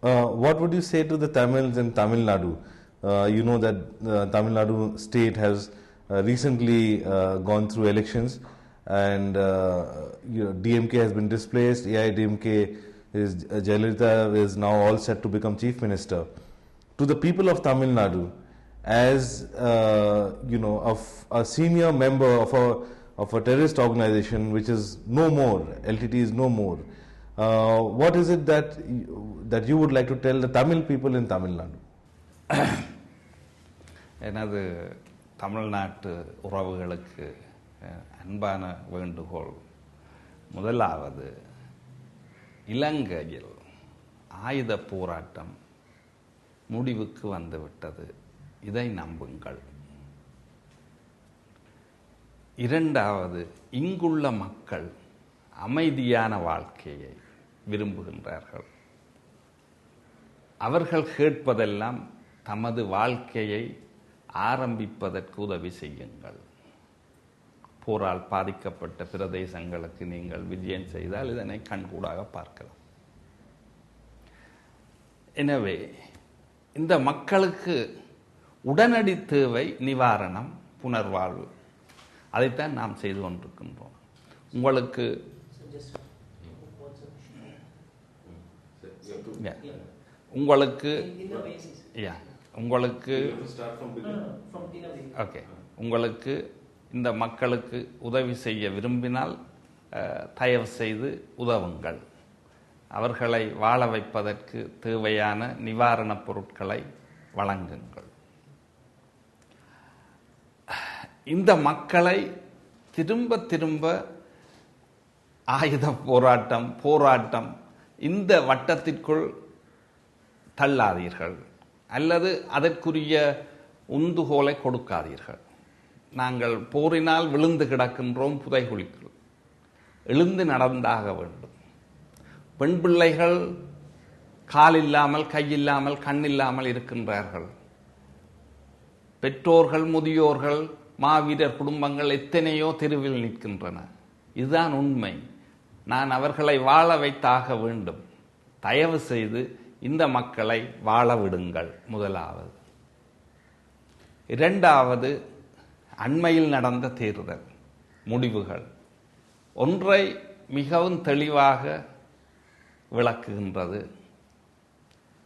What would you say to the Tamils in Tamil Nadu? You know that Tamil Nadu state has recently gone through elections, and DMK has been displaced. AIDMK is Jayalalitha is now all set to become chief minister. To the people of Tamil Nadu, as of a senior member of a terrorist organization which is no more, LTT is no more. What is it that you would like to tell the Tamil people in Tamil Nadu? எனது தமிழ்நாட்டு உறவுகளுக்கு அன்பான வேண்டுகோள், முதலாவது, இலங்கையில் ஆயுத போராட்டம் முடிவுக்கு வந்துவிட்டது, இதை நம்புங்கள். இரண்டாவது, இங்குள்ள மக்கள் அமைதியான வாழ்க்கையை விரும்புகின்றார்கள். அவர்கள் கேட்பதெல்லாம் தமது வாழ்க்கையை ஆரம்பிப்பதற்கு உதவி செய்யுங்கள். போரால் பாதிக்கப்பட்ட பிரதேசங்களுக்கு நீங்கள் விஜயம் செய்தால் இதனை கண்கூடாக பார்க்கலாம். எனவே இந்த மக்களுக்கு உடனடி தேவை நிவாரணம், புனர்வாழ்வு. அதைத்தான் நாம் செய்து கொண்டிருக்கின்றோம். உங்களுக்கு உங்களுக்கு இந்த மக்களுக்கு உதவி செய்ய விரும்பினால் தயவு செய்து உதவுங்கள். அவர்களை வாழ வைப்பதற்கு தேவையான நிவாரணப் பொருட்களை வழங்குங்கள். இந்த மக்களை திரும்ப திரும்ப ஆயுத போராட்டம் இந்த வட்டத்திற்குள் தள்ளாதீர்கள், அல்லது அதற்குரிய உந்துகோலை கொடுக்காதீர்கள். நாங்கள் போரினால் விழுந்து கிடக்கின்றோம், புதைகுழிக்குள் எழுந்து நடந்தாக வேண்டும். பெண் பிள்ளைகள் கால் இல்லாமல், கையில்லாமல், கண்ணில்லாமல் இருக்கின்றார்கள். பெற்றோர்கள், முதியோர்கள், மாவீரர் குடும்பங்கள் எத்தனையோ தெருவில் நிற்கின்றன. இதுதான் உண்மை. நான் அவர்களை வாழ வைத்தாக வேண்டும். தயவு செய்து இந்த மக்களை வாழ விடுங்கள். முதலாவது. இரண்டாவது, அண்மையில் நடந்த தேர்தல் முடிவுகள் ஒன்றை மிகவும் தெளிவாக விளக்குகின்றது.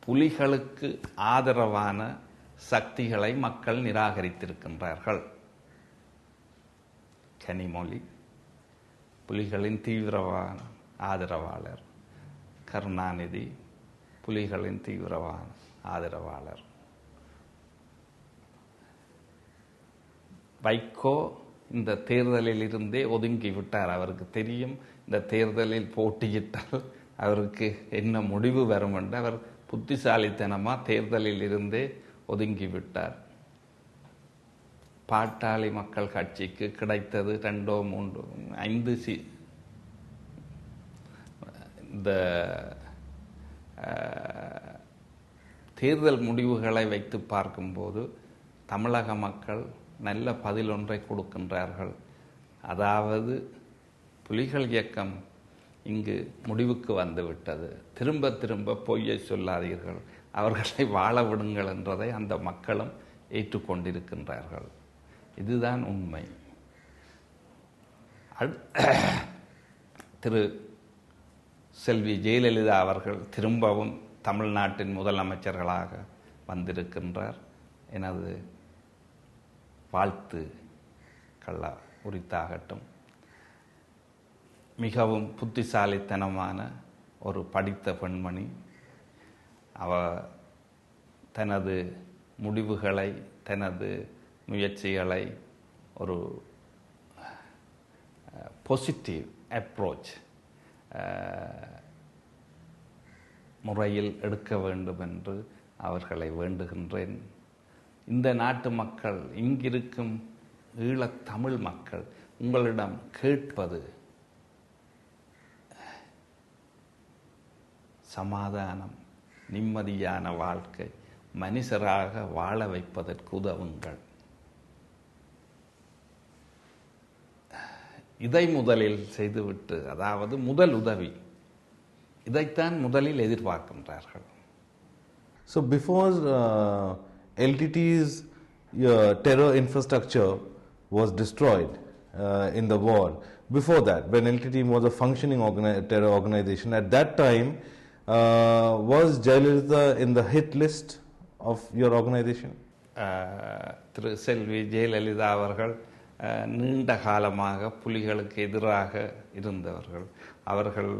புலிகளுக்கு ஆதரவான சக்திகளை மக்கள் நிராகரித்திருக்கின்றார்கள். கனிமொழி புலிகளின் தீவிரவான ஆதரவாளர், கருணாநிதி புலிகளின் தீவிரவான ஆதரவாளர், வைகோ இந்த தேர்தலில் இருந்தே ஒதுங்கி விட்டார். அவருக்கு தெரியும் இந்த தேர்தலில் போட்டியிட்டால் அவருக்கு என்ன முடிவு வரும் என்று. அவர் புத்திசாலித்தனமாக தேர்தலில் இருந்தே ஒதுங்கி விட்டார். பாட்டாளி மக்கள் கட்சிக்கு கிடைத்தது 2, 3, 5 இந்த தேர்தல் முடிவுகளை வைத்து பார்க்கும்போது தமிழக மக்கள் நல்ல பதில் ஒன்றை கொடுக்கின்றார்கள். அதாவது புலிகள் இயக்கம் இங்கு முடிவுக்கு வந்துவிட்டது, திரும்ப திரும்ப பொய்யை சொல்லாதீர்கள், அவர்களை வாழ விடுங்கள் என்றதை அந்த மக்களும் ஏற்றுக்கொண்டிருக்கின்றார்கள். இதுதான் உண்மை. திரு செல்வி ஜெயலலிதா அவர்கள் திரும்பவும் தமிழ்நாட்டின் முதலமைச்சர்களாக வந்திருக்கின்றார். எனது வாழ்த்துக்கள் உரித்தாகட்டும். மிகவும் புத்திசாலித்தனமான ஒரு படித்த பெண்மணி. அவர் தனது முடிவுகளை, தனது முயற்சிகளை ஒரு பாசிட்டிவ் அப்ரோச் முறையில் எடுக்க வேண்டும் என்று அவர்களை வேண்டுகின்றேன். இந்த நாட்டு மக்கள், இங்கிருக்கும் ஈழத்தமிழ் மக்கள் உங்களிடம் கேட்பது சமாதானம், நிம்மதியான வாழ்க்கை, மனுஷராக வாழ வைப்பதற்கு உதவுங்கள். இதை முதலில் செய்துவிட்டு, அதாவது முதல் உதவி, இதைத்தான் முதலில் எதிர்பார்க்கின்றார்கள். So before LTT's terror infrastructure was destroyed in the war, before that, when LTT was a functioning terror organization, at that time, was Jayalalitha in the hit list of your organization? திரு செல்வி ஜெயலலிதா அவர்கள் நீண்ட காலமாக புலிகளுக்கு எதிராக இருந்தவர்கள். அவர்கள்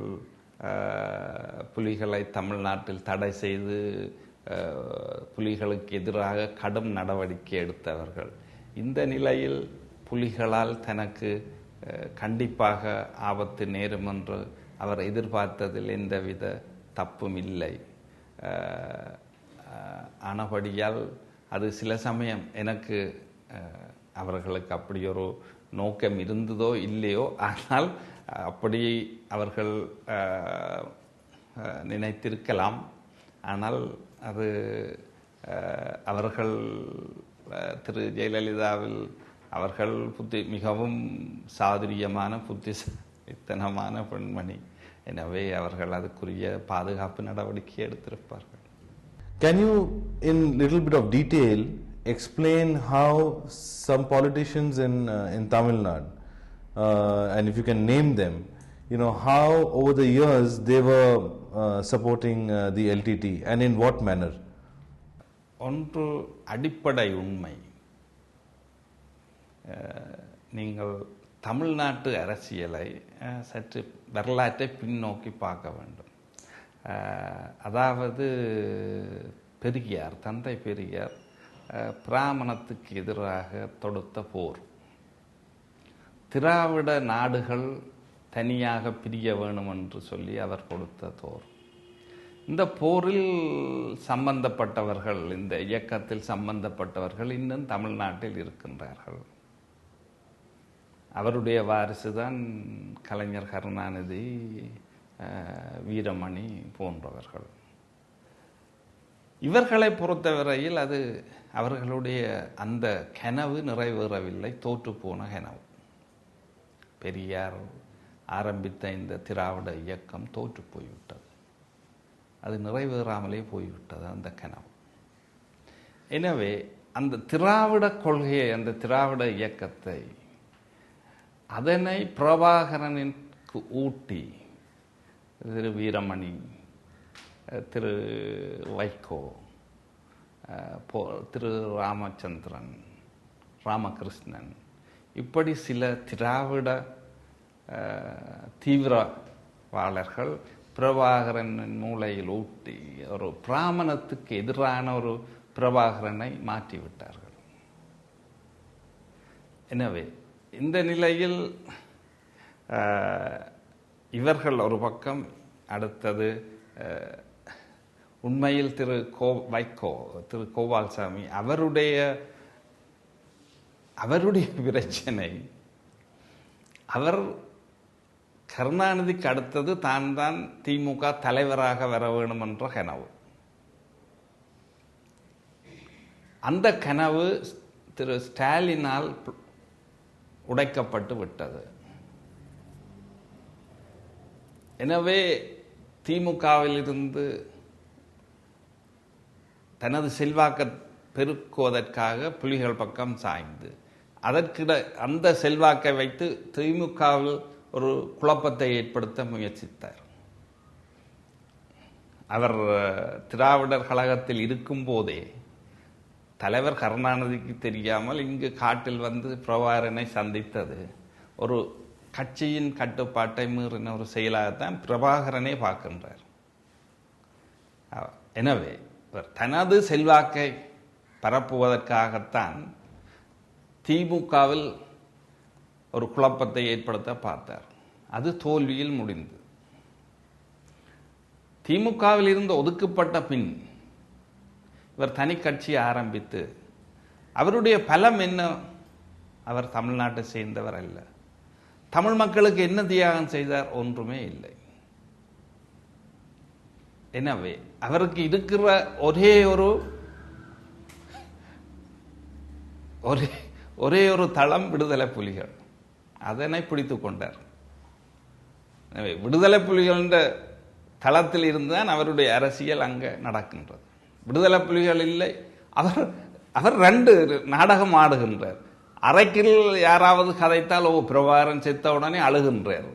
புலிகளை தமிழ்நாட்டில் தடை செய்து புலிகளுக்கு எதிராக கடும் நடவடிக்கை எடுத்தவர்கள். இந்த நிலையில் புலிகளால் தனக்கு கண்டிப்பாக ஆபத்து நேரும் என்று அவர் எதிர்பார்த்ததில் எந்தவித தப்பும் இல்லை. ஆனபடியால் அது சில சமயம் எனக்கு அவர்களுக்கு அப்படி ஒரு நோக்கம் இருந்ததோ இல்லையோ, ஆனால் அப்படி அவர்கள் நினைத்திருக்கலாம். ஆனால் அது அவர்கள் திரு ஜெயலலிதாவில் அவர்கள் மிகவும் சாதுரியமான புத்திசாலித்தனமான பெண்மணி. எனவே அவர்கள் அதுக்குரிய பாதுகாப்பு நடவடிக்கை எடுத்திருப்பார்கள். Can you, in little bit of detail, explain how some politicians in Tamil Nadu, and if you can name them, how over the years they were supporting the LTT and in what manner? ஒன்று அடிப்படை உண்மை. நீங்கள் தமிழ்நாட்டு அரசியலை சற்று வரலாற்றை பின்னோக்கி பார்க்க வேண்டும். அதாவது பெரியார், தந்தை பெரியார் பிராமணத்துக்கு எதிராக தொடுத்த போர், திராவிட நாடுகள் தனியாக பிரிய வேணும் என்று சொல்லி அவர் கொடுத்த போர். இந்த போரில் சம்பந்தப்பட்டவர்கள், இந்த இயக்கத்தில் சம்பந்தப்பட்டவர்கள் இன்னும் தமிழ்நாட்டில் இருக்கின்றார்கள். அவருடைய வாரிசுதான் கலைஞர் கருணாநிதி, வீரமணி போன்றவர்கள். இவர்களை பொறுத்தவரையில் அது அவர்களுடைய அந்த கனவு நிறைவேறவில்லை, தோற்று போன கனவு. பெரியார் ஆரம்பித்த இந்த திராவிட இயக்கம் தோற்று போய்விட்டது, அது நிறைவேறாமலே போய்விட்டது அந்த கனவு. எனவே அந்த திராவிட கொள்கையை, அந்த திராவிட இயக்கத்தை, அதனை பிரபாகரனுக்கு ஊட்டி திரு வீரமணி, திரு வைகோ, திரு ராமச்சந்திரன், ராமகிருஷ்ணன், இப்படி சில திராவிட தீவிரவாளர்கள் பிரபாகரனின் மூளையில் ஊட்டி ஒரு பிராமணத்துக்கு எதிரான ஒரு பிரபாகரனை மாற்றிவிட்டார்கள். எனவே இந்த நிலையில் இவர்கள் ஒரு பக்கம், அடுத்தது உண்மையில் திரு வைகோ, திரு கோபால்சாமி, அவருடைய பிரச்சனை, அவர் கருணாநிதிக்கு அடுத்தது தான் திமுக தலைவராக வர வேண்டும் என்ற கனவு. அந்த கனவு திரு ஸ்டாலினால் உடைக்கப்பட்டு விட்டது. எனவே திமுகவில் இருந்து தனது செல்வாக்கை பெருக்குவதற்காக புலிகள் பக்கம் சாய்ந்து, அந்த செல்வாக்கை வைத்து திமுகவில் ஒரு குழப்பத்தை ஏற்படுத்த முயற்சித்தார். அவர் திராவிடர் கழகத்தில் இருக்கும் போதே தலைவர் கருணாநிதிக்கு தெரியாமல் இங்கு காட்டில் வந்து பிரபாகரனை சந்தித்தது ஒரு கட்சியின் கட்டுப்பாட்டை மீறின ஒரு செயலாகத்தான் பிரபாகரனே பார்க்கின்றார். எனவே தனது செல்வாக்கை பரப்புவதற்காகத்தான் திமுகவில் ஒரு குழப்பத்தை ஏற்படுத்த பார்த்தார். அது தோல்வியில் முடிந்தது. திமுகவில் இருந்து ஒதுக்கப்பட்ட பின் இவர் தனி கட்சி ஆரம்பித்து, அவருடைய பலம் என்ன? அவர் தமிழ்நாட்டை சேர்ந்தவர் அல்ல. தமிழ் மக்களுக்கு என்ன தியாகம் செய்தார்? ஒன்றுமே இல்லை. எனவே அவருக்கு இருக்கிற ஒரே ஒரு தளம் விடுதலை புலிகள். அதனை பிடித்துக் கொண்டார். எனவே விடுதலை புலிகள் என்ற தளத்தில் இருந்துதான் அவருடைய அரசியல் அங்கே நடக்கின்றது. விடுதலை புலிகள் இல்லை. அவர் அவர் 2 நாடகம் ஆடுகின்றார். அறைக்கில் யாராவது கதைத்தால் பிரபாகரன் செத்த உடனே அழுகின்றார்.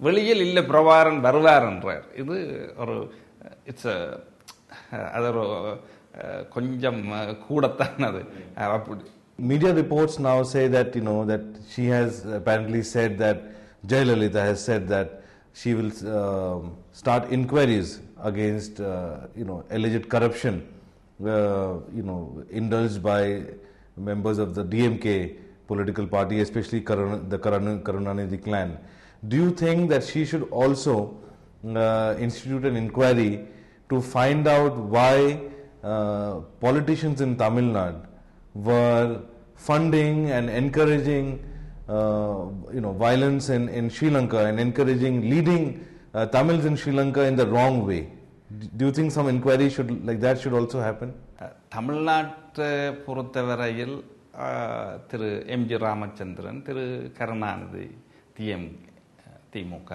வெளியில் இல்லை பிரபாகரன் வருவார் என்றார். இது ஒரு இட்ஸ் அது ஒரு கொஞ்சம் கூடத்தான் அது. அப்படி media reports now say that that she has apparently said that Jayalalitha has said that she will start inquiries against alleged corruption indulged by members of the DMK political party, especially the Karunanidhi clan. Do you think that she should also institute an inquiry to find out why politicians in Tamil Nadu were funding and encouraging violence in Sri Lanka and encouraging leading Tamils in Sri Lanka in the wrong way? Do you think some inquiry like that should also happen? தமிழ்நாட்டை பொறுத்தவரையில் திரு MG Ramachandran, திரு கருணாநிதி, திமுக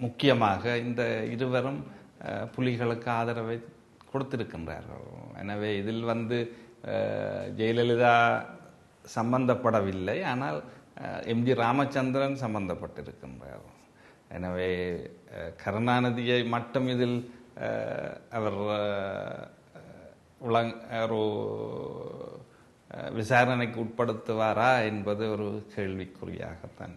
முக்கியமாக இந்த இருவரும் புலிகளுக்கு ஆதரவை கொடுத்திருக்கின்றார்கள். எனவே இதில் ஜெயலலிதா சம்பந்தப்படவில்லை, ஆனால் எம்ஜி ராமச்சந்திரன் சம்பந்தப்பட்டிருக்கின்றார். எனவே கருணாநிதியை மட்டும் இதில் அவர் ஒரு விசாரணைக்கு உட்படுத்துவாரா என்பது ஒரு கேள்விக்குறியாகத்தான்.